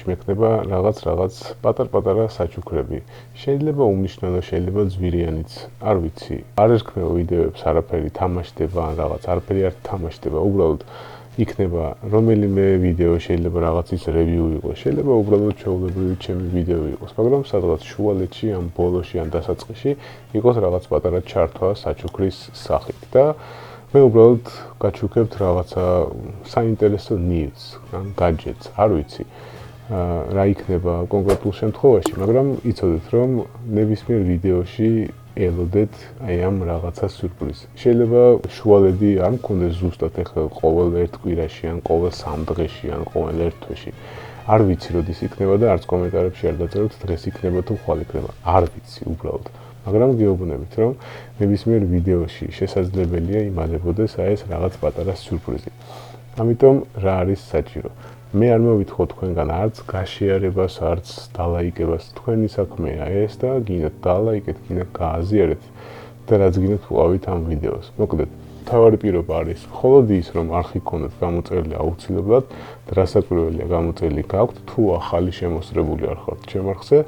მექნება რაღაც პატარ-პატარა საჩუქრები. შეიძლება უმნიშვნელო, შეიძლება ძვირიანიც, არ ვიცი. არ ერქმევა ვიდეოებს არაფერი თამაშდება ან რაღაც არაფერი არ თამაშდება, უბრალოდ იქნება რომელიმე ვიდეო შეიძლება რაღაცის რევიუ იყოს, შეიძლება უბრალოდ ჩვეულებრივი ჩემი ვიდეო იყოს, მაგრამ სადღაც შუალედში ან ბოლოში ან დასაწყისში იყოს რაღაც პატარა ჩართვა საჩუქრის სახით და მე უბრალოდ გაჩუქებთ რაღაცა საინტერესო news ან gadgets, არ ვიცი. რა იქნება კონკრეტულ შემთხვევაში, მაგრამ იცოდეთ რომ ნებისმიერ ვიდეოში ელოდეთ აი ამ რაღაცა სიურპრიზს. შეიძლება შუალედი არ მქონდეს ზუსტად ახლა ყოველ ერთ კვირაში ან ყოველ 3 დღეში ან ყოველ ერთ თვეში. არ ვიცი როდის იქნება და არც კომენტარებში არ დაწეროთ დღეს იქნება თუ ხვალ იქნება. არ ვიცი უბრალოდ. მაგრამ გეუბნებით რომ ნებისმიერ ვიდეოში შესაძლებელია იმალებოდეს აი ეს რაღაც პატარა სიურპრიზი. ამიტომ რა არის საჭირო? მე არ მოვითხო თქვენგან არც გაშეარებას, არც დალაიკებას. თქვენი საქმეა ეს და გინდათ დალაიკეთ, გინდათ გააზიარეთ და რაც გინდათ უყავით ამ ვიდეოს. მოკლედ, თავარი პირობა არის მხოლოდ ის, რომ არხი გქონდეთ გამოწერილი აუცილებლად, დრასაკვირველია გამოწერილი გაქვთ, თუ ახალი შემოსწრებული არ ხართ ჩემ არხზე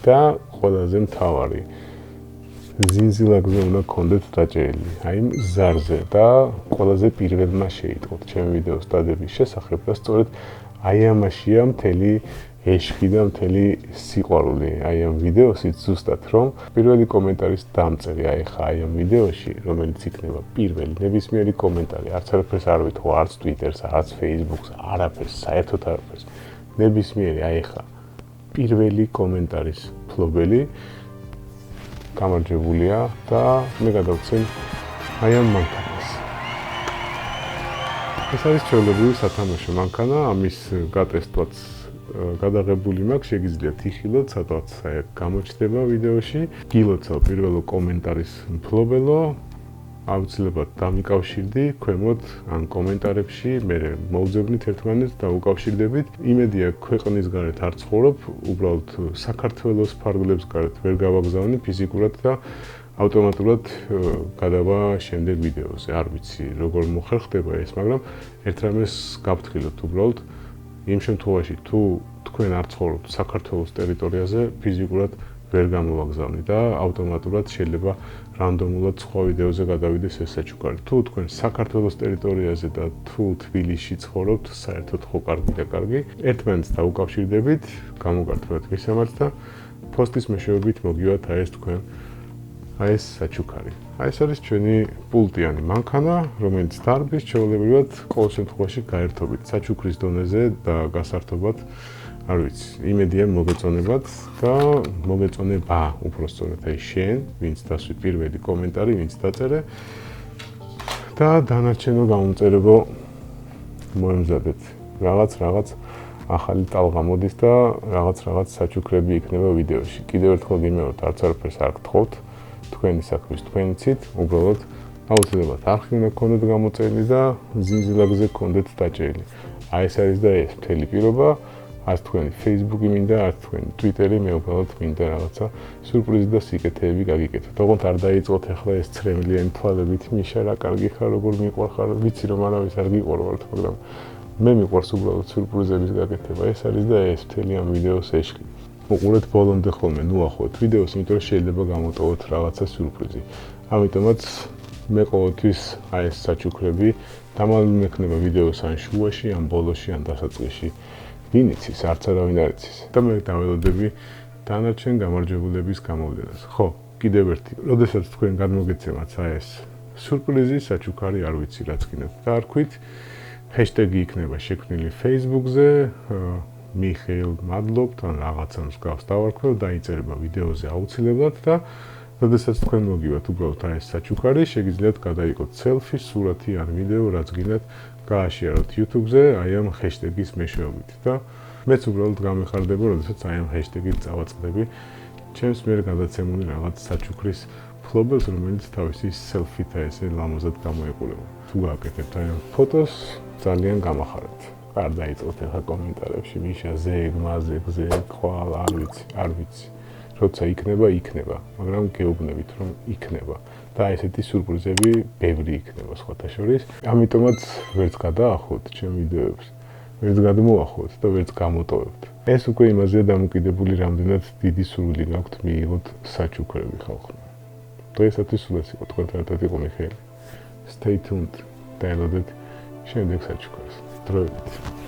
და ყველაზე მთავარი ზინზილაგზე უნდა გქონდეთ დაჭერილი, აი ზარზე და ყველაზე პირველმა შეიტყოთ ჩემი ვიდეოს დადების შესახებ და სწორედ აი ამაშია მთელი ეშხი და მთელი სიყვარული აი ამ ვიდეოსით ზუსტად რომ პირველი კომენტარის დამწერი აი ხა აი ამ ვიდეოში რომელიც იქნება პირველი ნებისმიერი კომენტარი არც არაფერს არ ვითხოვ არც Twitter-ს არც Facebook-ს არაფერს საერთოდ არაფერს ნებისმიერი აი ხა პირველი კომენტარის ფლობელი გამარჯვებულია და მე გადავცემ აი ამ მანქანას. ეს არის ჩვეულებრივი სათამაშო მანქანა, ამის გატესტვაც გადაღებული მაქვს, შეგიძლიათ იხილოთ, სადღაც გამოჩნდება ვიდეოში. გილოცავ პირველო კომენტარის მფლობელო, აუცილებლად დამიკავშირდი ქვემოთ ან კომენტარებში, მე მოვძებნით ერთმანეთს და უკავშირდებით. იმედია ქვეყნის გარეთ არ ცხოვრობ, უბრალოდ საქართველოს ფარგლებს გარეთ ვერ გავაგზავნი ფიზიკურად და ავტომატურად გადავა შემდეგ ვიდეოზე. არ ვიცი როგორ მოხერხდება ეს, მაგრამ ერთ რამეს გავფრთხილოთ უბრალოდ იმ შემთხვევაში თუ თქვენ არ ცხოვრობთ საქართველოს ტერიტორიაზე ფიზიკურად ვერ გამოვაგზავნი და ავტომატურად შეიძლება რანდომულად სხვა ვიდეოზე გადავიდეს ეს საჩუქარი. თუ თქვენ საქართველოს ტერიტორიაზე და თუ თბილისში ცხოვრობთ, საერთოდ ხო კარგი და კარგი, ერთმანეთს დაუკავშირდებით, გამოგართულად მისამართს და პოსტის მეშვეობით მოგივათ აი ეს თქვენ აი ეს საჩუქარი. აი ეს არის ჩვენი პულტიანი მანქანა, რომელიც დარბის ჩვეულებრივად ყოველ შემთხვევაში გაერთობით საჩუქრის დონეზე და გასართობად არ ვიცი, იმედია მოგეწონებათ და მოგეწონება უпростоრად აი შენ, ვინც დასვი პირველი კომენტარი, ვინც დაწერე და დანარჩენო გამომწერებო მოემზადეთ. რაღაც ახალი ტალღა მოდის და რაღაც საჩუქრები იქნება ვიდეოში. კიდევ ერთხელ გიმეორებ, არც არაფერს არ გთხოვთ. თქვენი საქმის თქვენიცით, უბრალოდ აუცილებლად არხი უნდა გქონდეთ გამოწერილი და ზინზილაგზე გქონდეთ დაჭერილი. აი ეს არის და ეს მთელი პირობა, არც თქვენი Facebook-ი მინდა, არც თქვენი Twitter-ი, მე უბრალოდ მინდა რაღაცა სიურპრიზი და სიკეთეები გაგიკეთოთ. ოღონდ არ დაიწყოთ ახლა ეს ცრემლიანი თვალებით, მიშა რა კარგი ხარ, როგორ მიყვარხარ, ვიცი რომ არავის არ გიყვარვართ, მაგრამ მე მიყვარს უბრალოდ სიურპრიზების გაკეთება. ეს არის და ეს მთელი ამ ვიდეოს ეშხი. უყურეთ ბოლომდე ხოლმე, ნუახოთ ვიდეოს, იმიტომ რომ შეიძლება გამოტოვოთ რაღაცა სიურპრიზი. ამიტომაც მე ყოველთვის აი ეს საჩუქრები დამალული მექნება ვიდეოს ან შუაში, ან ბოლოში, ან დასაწყისში. ვინ იცის, არც არავინ არ იცის. და მე დაველოდები დანარჩენ გამარჯვებულების გამოვლენას. ხო, კიდევ ერთი, როდესაც თქვენ გადმოგეცემათ აი ეს სიურპრიზი, საჩუქარი, არ ვიცი რაც გინდათ დაარქვით. ჰეშტეგი იქნება შექმნილი Facebook-ზე, მიხეილ მადლობთ ან რაღაცა მსგავს დავარქვევ, დაიწერება ვიდეოზე აუცილებლად და როდესაც თქვენ მოგივათ უბრალოდ აი ეს საჩუქარი, შეგიძლიათ გადაიღოთ სელფი, სურათი ან ვიდეო, რაც გინდათ, გააშიაროთ YouTube-ზე აი ამ ჰეშტეგის მეშვეობით და მეც უბრალოდ გამეხარდება, როდესაც აი ამ ჰეშტეგით წავაწყდები ჩემს მიერ გადაცემული რაღაც საჩუქრის ფლობელს, რომელიც თავისი სელფითა ესე ლამაზად გამოიყურება. თუ გააკეთებთ აი ამ ფოტოს, ძალიან გამახარებთ. არ დაიწყოთ ახლა კომენტარებში, მიშა ზეგ, მაზეგ, ხვალ, არ ვიცი. როცა იქნება, მაგრამ გეუბნებით რომ იქნება. და ესეთი სიურპრიზები ბევრი იქნება სხვათა შორის. ამიტომაც ვერც გადაახოთ ჩემ ვიდეოებს. ვერც გადმოახოთ და ვერც გამოტოვებთ. ეს უკვე იმაზეა დამოკიდებული, რამდენად დიდი სურვილი გაქვთ მიიღოთ საჩუქრები ხალხმა. დღეისათვის სულ ეს იყო, თქვენთან ერთად იყო მიხეილი. Stay tuned და ელოდეთ შემდეგ საჩუქრებს. დროებით.